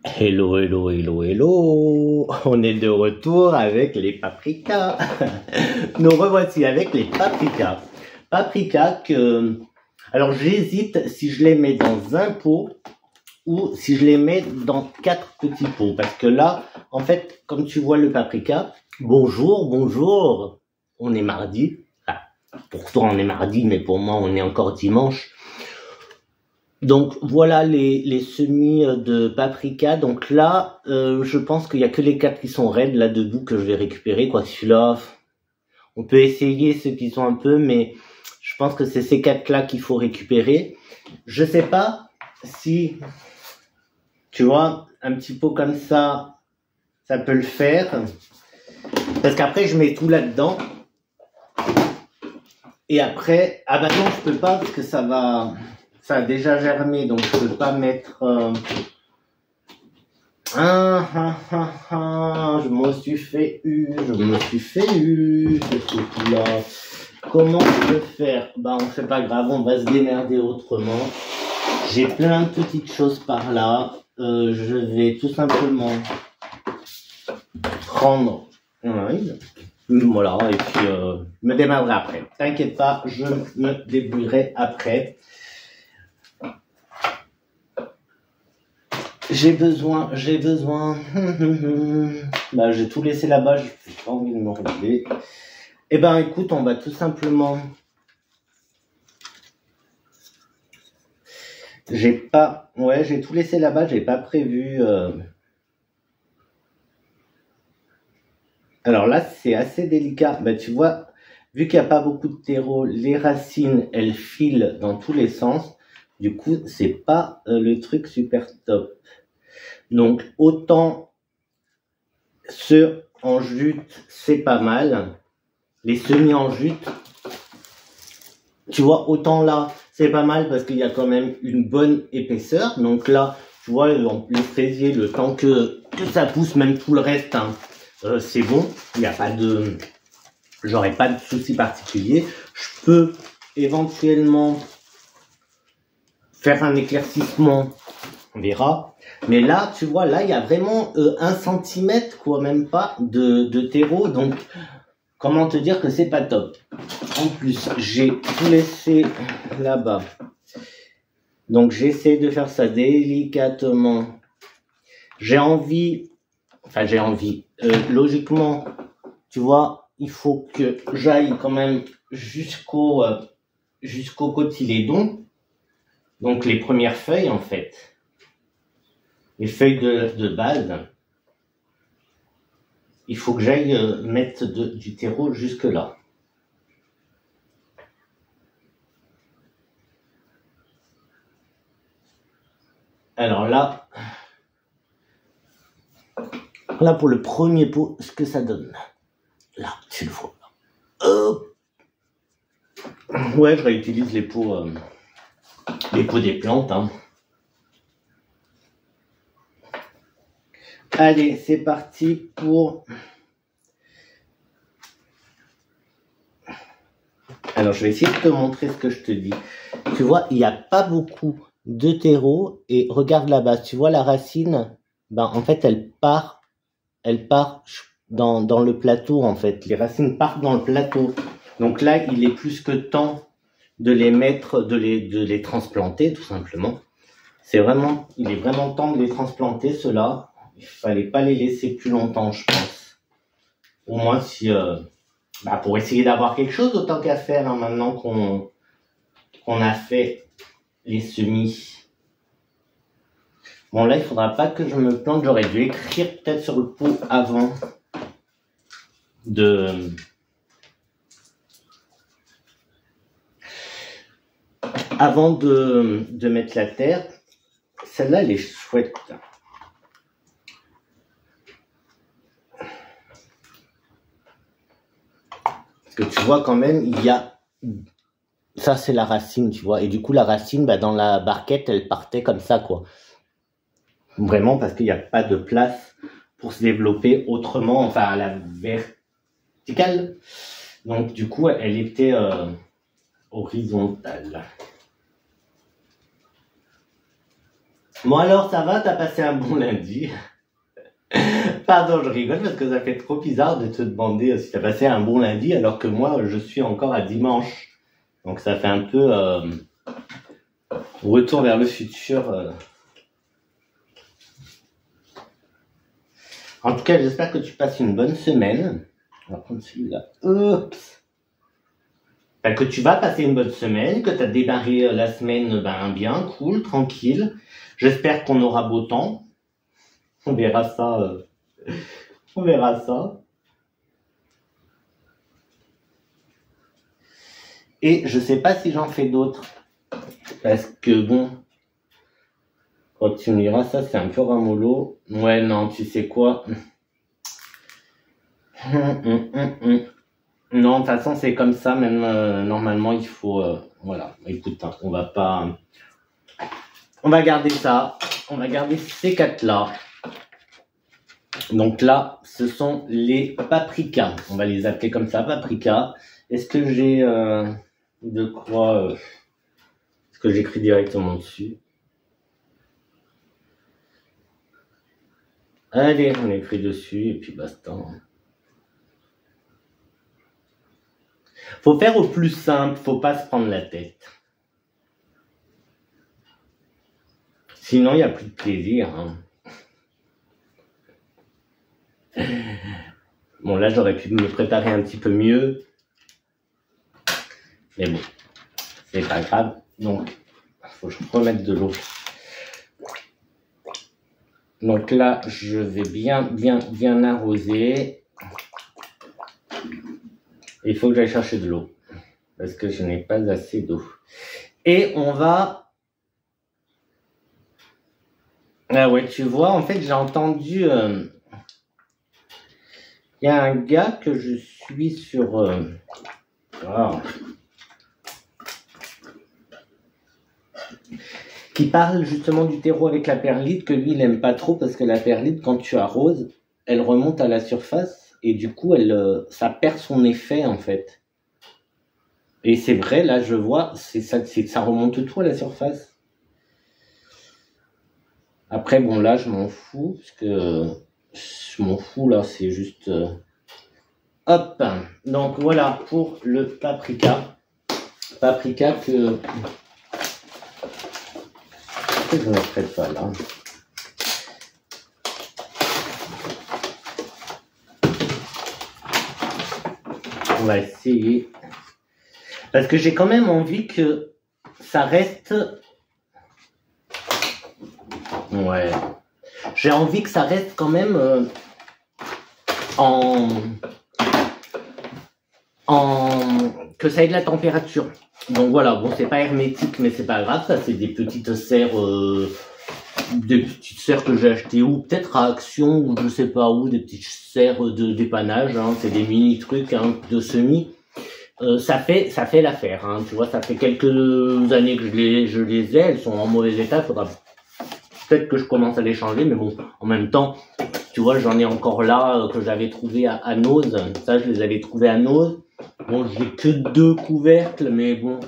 Hello, hello, hello, hello. On est de retour avec les paprikas. Nous revoici avec les paprikas. Paprikas que... Alors j'hésite si je les mets dans un pot ou si je les mets dans 4 petits pots. Parce que là, en fait, comme tu vois le paprika, bonjour, bonjour. On est mardi. Enfin, pour toi on est mardi, mais pour moi on est encore dimanche. Donc voilà les semis de paprika. Donc là, je pense qu'il y a que les 4 qui sont raides là debout que je vais récupérer. Quoi, celui-là, on peut essayer ceux qui sont un peu, mais je pense que c'est ces 4 là qu'il faut récupérer. Je sais pas si, tu vois, un petit pot comme ça peut le faire. Parce qu'après je mets tout là-dedans. Et après, ah bah non, je peux pas parce que ça a déjà germé, donc je peux pas mettre. Je me suis fait ce truc-là. Comment je peux faire? Bah, on fait pas grave, on va se démerder autrement. J'ai plein de petites choses par là. Je vais tout simplement prendre voilà, et puis je me démerderai après. T'inquiète pas, je me débrouillerai après. J'ai besoin. Bah, j'ai tout laissé là-bas, j'ai pas envie de me relever. Eh ben, écoute, on va tout simplement. J'ai tout laissé là-bas, j'ai pas prévu. Alors là, c'est assez délicat. Bah, tu vois, vu qu'il n'y a pas beaucoup de terreau, les racines, elles filent dans tous les sens. Du coup, c'est pas le truc super top. Donc, autant ceux en jute, c'est pas mal. Les semis en jute, tu vois, autant là, c'est pas mal parce qu'il y a quand même une bonne épaisseur. Donc là, tu vois, le fraisier, le temps que ça pousse, même tout le reste, hein, c'est bon. Il n'y a pas de... J'aurais pas de souci particulier. Je peux éventuellement faire un éclaircissement, on verra. Mais là, tu vois, là, il y a vraiment 1 centimètre, quoi, même pas, de terreau. Donc, comment te dire que c'est pas top. En plus, j'ai tout laissé là-bas. Donc, j'essaie de faire ça délicatement. Logiquement, tu vois, il faut que j'aille quand même jusqu'au cotylédon. Donc, les premières feuilles, en fait. Les feuilles de base. Il faut que j'aille mettre du terreau jusque là. Alors là pour le premier pot, ce que ça donne. Là, tu le vois. Ouais, je réutilise les pots des plantes. Hein. Allez, c'est parti pour... Alors, je vais essayer de te montrer ce que je te dis. Tu vois, il n'y a pas beaucoup de terreau. Et regarde là-bas, tu vois la racine, ben, en fait, elle part dans le plateau, en fait. Les racines partent dans le plateau. Donc là, il est plus que temps de les mettre, de les transplanter, tout simplement. Il est vraiment temps de les transplanter, ceux-là. Il fallait pas les laisser plus longtemps, je pense. Au moins, si, pour essayer d'avoir quelque chose, autant qu'à faire, hein, maintenant qu'on a fait les semis. Bon, là, il faudra pas que je me plante. J'aurais dû écrire peut-être sur le pot avant de mettre la terre. Celle-là, elle est chouette. Parce que tu vois quand même, il y a... Ça, c'est la racine, tu vois. Et du coup, la racine, dans la barquette, elle partait comme ça, quoi. Vraiment, parce qu'il n'y a pas de place pour se développer autrement, enfin, à la verticale. Donc, du coup, elle était horizontale. Bon alors, ça va, t'as passé un bon lundi? Pardon, je rigole parce que ça fait trop bizarre de te demander si t'as passé un bon lundi alors que moi, je suis encore à dimanche. Donc ça fait un peu retour vers le futur. En tout cas, j'espère que tu passes une bonne semaine. On va prendre celui-là. Oups. Ben, que tu vas passer une bonne semaine, que tu as démarré la semaine bien, cool, tranquille. J'espère qu'on aura beau temps. On verra ça. On verra ça. Et je sais pas si j'en fais d'autres. Parce que bon, quand tu me diras ça, c'est un peu ramollo. Ouais, non, tu sais quoi? Non, de toute façon, c'est comme ça, même normalement, il faut... voilà, écoute, hein, on va garder ça. On va garder ces quatre-là. Donc là, ce sont les paprikas. On va les appeler comme ça, paprikas. Est-ce que j'ai de quoi... est-ce que j'écris directement dessus? Allez, on écrit dessus et puis basta. Faut faire au plus simple, faut pas se prendre la tête. Sinon, il n'y a plus de plaisir. Hein. Bon, là, j'aurais pu me préparer un petit peu mieux. Mais bon, c'est pas grave. Donc, faut que je remette de l'eau. Donc là, je vais bien arroser. Il faut que j'aille chercher de l'eau. Parce que je n'ai pas assez d'eau. Et on va... Ah ouais, tu vois, en fait, j'ai entendu... Il y a un gars que je suis sur... qui parle justement du terreau avec la perlite, que lui, il aime pas trop parce que la perlite, quand tu arroses, elle remonte à la surface et du coup, ça perd son effet, en fait. Et c'est vrai, là, je vois, ça remonte tout à la surface. Après, bon, là, je m'en fous, parce que je m'en fous, là, c'est juste... Hop. Donc, voilà pour le paprika. Paprika que... Je ne mettrai pas là. On va essayer. Parce que j'ai quand même envie que ça reste... Ouais. J'ai envie que ça reste quand même que ça ait de la température. Donc voilà, bon, c'est pas hermétique, mais c'est pas grave. Ça, c'est des petites serres que j'ai achetées ou peut-être à Action ou je sais pas où, des petites serres de dépannage. Hein, c'est des mini trucs de semis. Ça fait l'affaire. Hein, tu vois, ça fait quelques années que je les ai. Elles sont en mauvais état. Il faudra peut-être que je commence à les changer, mais bon, en même temps, tu vois, j'en ai encore là que j'avais trouvé à Nose. Ça, je les avais trouvés à Nose. Bon, j'ai que 2 couvercles, mais bon,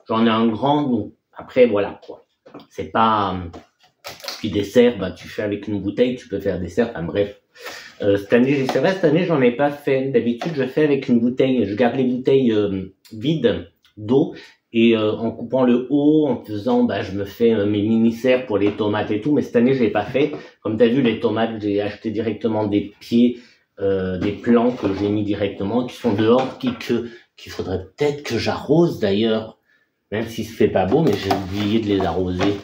j'en ai un grand. Donc après, voilà quoi. C'est pas. Puis des serres, bah tu fais avec une bouteille, tu peux faire des serres. Enfin bref. Cette année, c'est vrai, cette année, j'en ai pas fait. D'habitude, je fais avec une bouteille. Je garde les bouteilles vides d'eau. Et en coupant le haut, en faisant, je me fais mes mini-serres pour les tomates et tout. Mais cette année, je l'ai pas fait. Comme tu as vu, les tomates, j'ai acheté directement des pieds, des plants que j'ai mis directement, qui sont dehors, qu'il faudrait peut-être que j'arrose d'ailleurs. Même si ce fait pas beau, mais j'ai oublié de les arroser.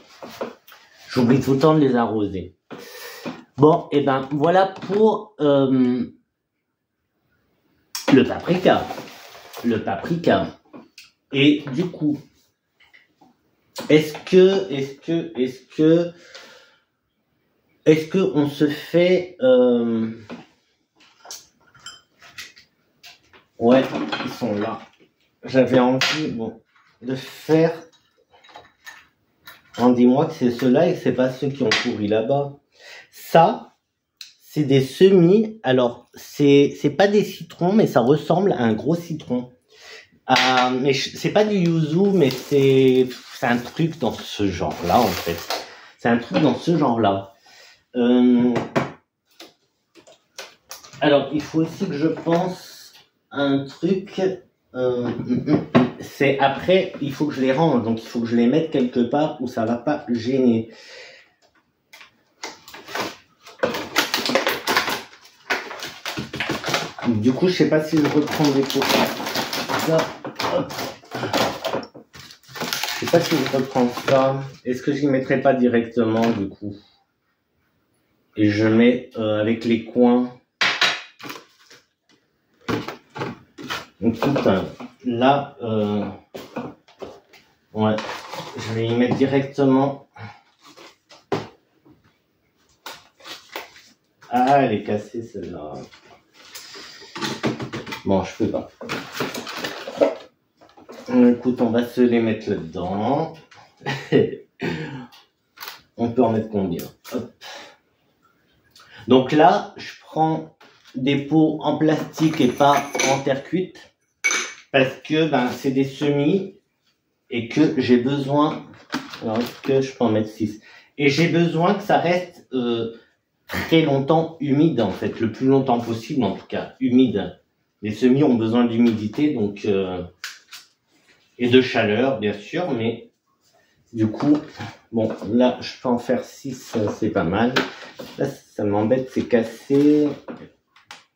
J'oublie tout le temps de les arroser. Bon, et ben voilà pour le paprika. Le paprika. Et du coup, est-ce que on se fait ouais, ils sont là. J'avais envie de faire. Dis-moi que c'est ceux-là et que c'est pas ceux qui ont pourri là-bas. Ça, c'est des semis. Alors, c'est pas des citrons, mais ça ressemble à un gros citron. Mais c'est pas du yuzu, mais c'est un truc dans ce genre-là, en fait. C'est un truc dans ce genre-là. Alors, il faut aussi que je pense à un truc. C'est après, il faut que je les range, donc il faut que je les mette quelque part où ça va pas gêner. Du coup, je sais pas si je reprendrai pour ça. Hop. Je sais pas si je reprends ça. Est-ce que je ne mettrai pas directement du coup? Et je mets avec les coins. Donc là, ouais, je vais y mettre directement. Ah, elle est cassée celle-là. Bon, je peux pas. Écoute, on va se les mettre là-dedans. On peut en mettre combien? Hop. Donc là, je prends des pots en plastique et pas en terre cuite parce que c'est des semis et que j'ai besoin. Alors, est-ce que je peux en mettre 6? Et j'ai besoin que ça reste très longtemps humide en fait, le plus longtemps possible en tout cas, humide. Les semis ont besoin d'humidité donc et de chaleur bien sûr, mais du coup, bon là je peux en faire 6, c'est pas mal. Là ça m'embête, c'est cassé.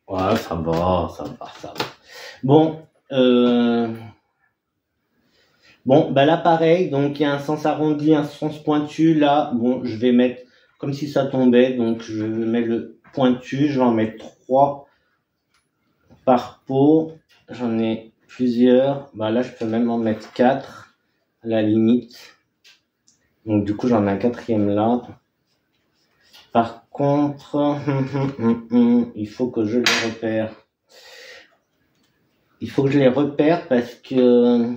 Ouais, ça va. Bon, là pareil, donc il y a un sens arrondi, un sens pointu. Là, bon, je vais mettre comme si ça tombait, donc je mets le pointu, je vais en mettre 3 par pot. J'en ai plusieurs. Là, je peux même en mettre 4 à la limite. Donc du coup, j'en ai un 4e là. Par contre, il faut que je les repère. Il faut que je les repère parce que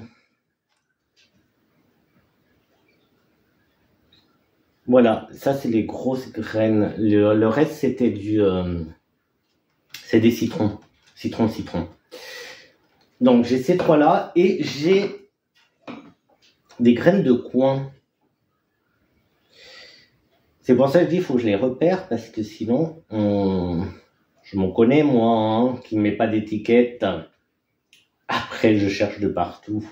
voilà, ça c'est les grosses graines. Le reste c'était c'est des citrons, citron. Donc j'ai ces 3 là et j'ai des graines de coin. C'est pour ça que je dis il faut que je les repère parce que sinon je m'en connais moi, qui ne met pas d'étiquette. Après je cherche de partout.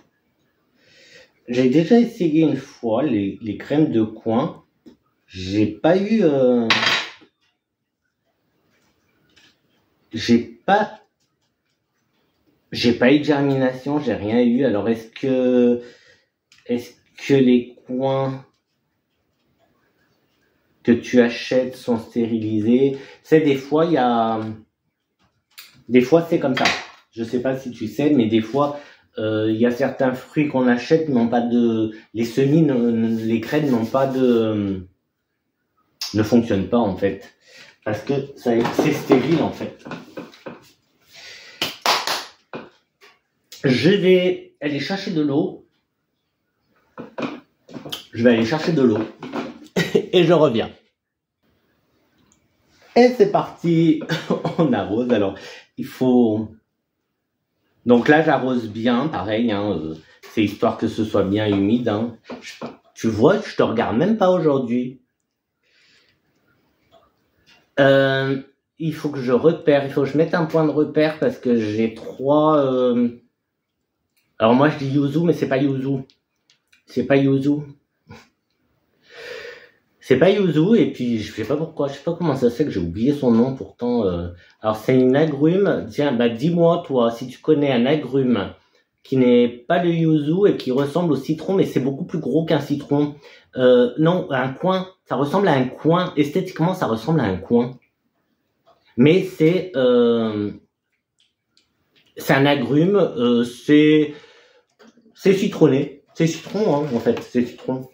J'ai déjà essayé une fois les graines de coin. J'ai pas eu j'ai pas eu de germination, j'ai rien eu. Alors est-ce que les coins que tu achètes sont stérilisés? C'est des fois c'est comme ça. Je sais pas si tu sais, mais des fois il y a certains fruits qu'on achète n'ont pas de, les semis, les graines n'ont pas de, ne fonctionnent pas en fait, parce que c'est stérile en fait. Je vais aller chercher de l'eau. Et je reviens. Et c'est parti, on arrose. Alors, il faut... Donc là, j'arrose bien, pareil, c'est histoire que ce soit bien humide. Tu vois, je te regarde même pas aujourd'hui. Il faut que je repère, il faut que je mette un point de repère parce que j'ai 3... Alors moi, je dis yuzu, mais c'est pas yuzu. C'est pas yuzu, et puis je sais pas pourquoi, je sais pas comment ça se fait que j'ai oublié son nom pourtant. Alors c'est une agrume. Tiens, dis-moi toi si tu connais un agrume qui n'est pas le yuzu et qui ressemble au citron, mais c'est beaucoup plus gros qu'un citron. Non, un coin. Ça ressemble à un coin. Esthétiquement, ça ressemble à un coin. Mais c'est un agrume. C'est citronné. C'est citron, en fait. C'est citron.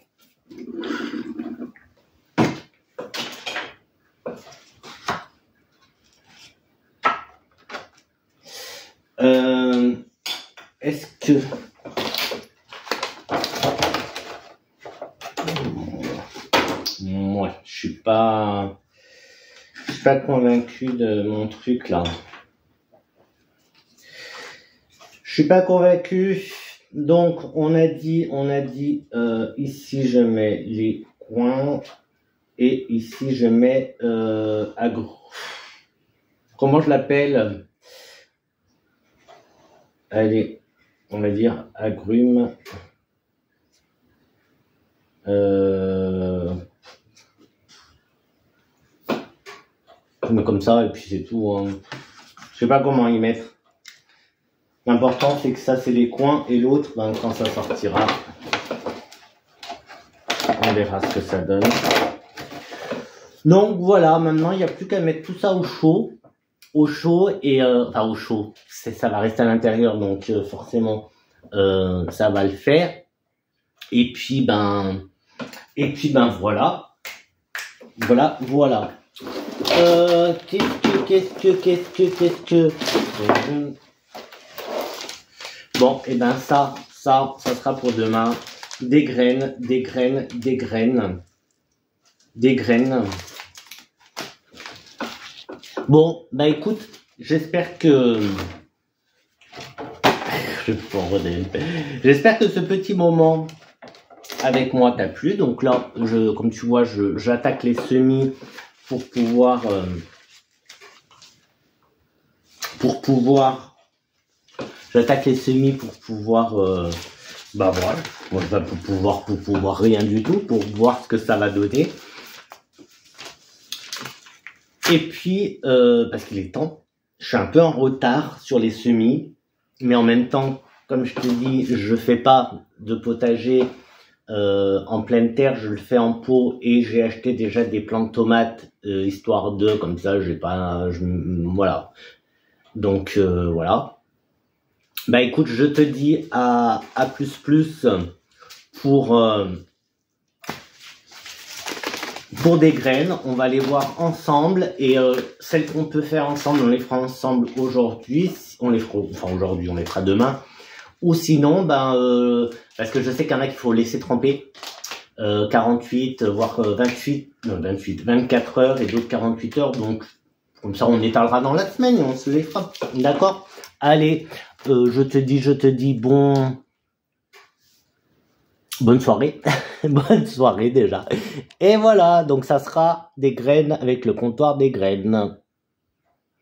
Est-ce que moi je suis pas convaincu de mon truc là. Je suis pas convaincu. Donc on a dit ici je mets les coins. Et ici, je mets comment je l'appelle? Allez, on va dire agrumes. Je mets comme ça et puis c'est tout. Hein. Je sais pas comment y mettre. L'important c'est que ça c'est les coins et l'autre, ben, quand ça sortira, on verra ce que ça donne. Donc voilà, maintenant il n'y a plus qu'à mettre tout ça au chaud et enfin au chaud. Ça va rester à l'intérieur donc forcément ça va le faire. Et puis ben voilà. Qu'est-ce que bon, et ben ça sera pour demain. Des graines. Bon, bah écoute, j'espère que j'espère que ce petit moment avec moi t'a plu. Donc là, comme tu vois, j'attaque les semis pour pouvoir j'attaque les semis pour pouvoir bah voilà, moi je vais pour pouvoir rien du tout, pour voir ce que ça va donner. Et puis parce qu'il est temps, je suis un peu en retard sur les semis, mais en même temps, comme je te dis, je fais pas de potager en pleine terre, je le fais en pot et j'ai acheté déjà des plants de tomates histoire de, comme ça j'ai pas, voilà. Donc voilà. Bah écoute, je te dis à plus pour des graines. On va les voir ensemble et celles qu'on peut faire ensemble, on les fera ensemble aujourd'hui. On les fera demain. Ou sinon, ben parce que je sais qu'il y en a qu'il faut laisser tremper 48, voire 24 heures et d'autres 48 heures. Donc comme ça, on étalera dans la semaine et on se les fera. D'accord? Allez, je te dis bonne soirée. Bonne soirée déjà. Et voilà, donc ça sera des graines avec le comptoir des graines.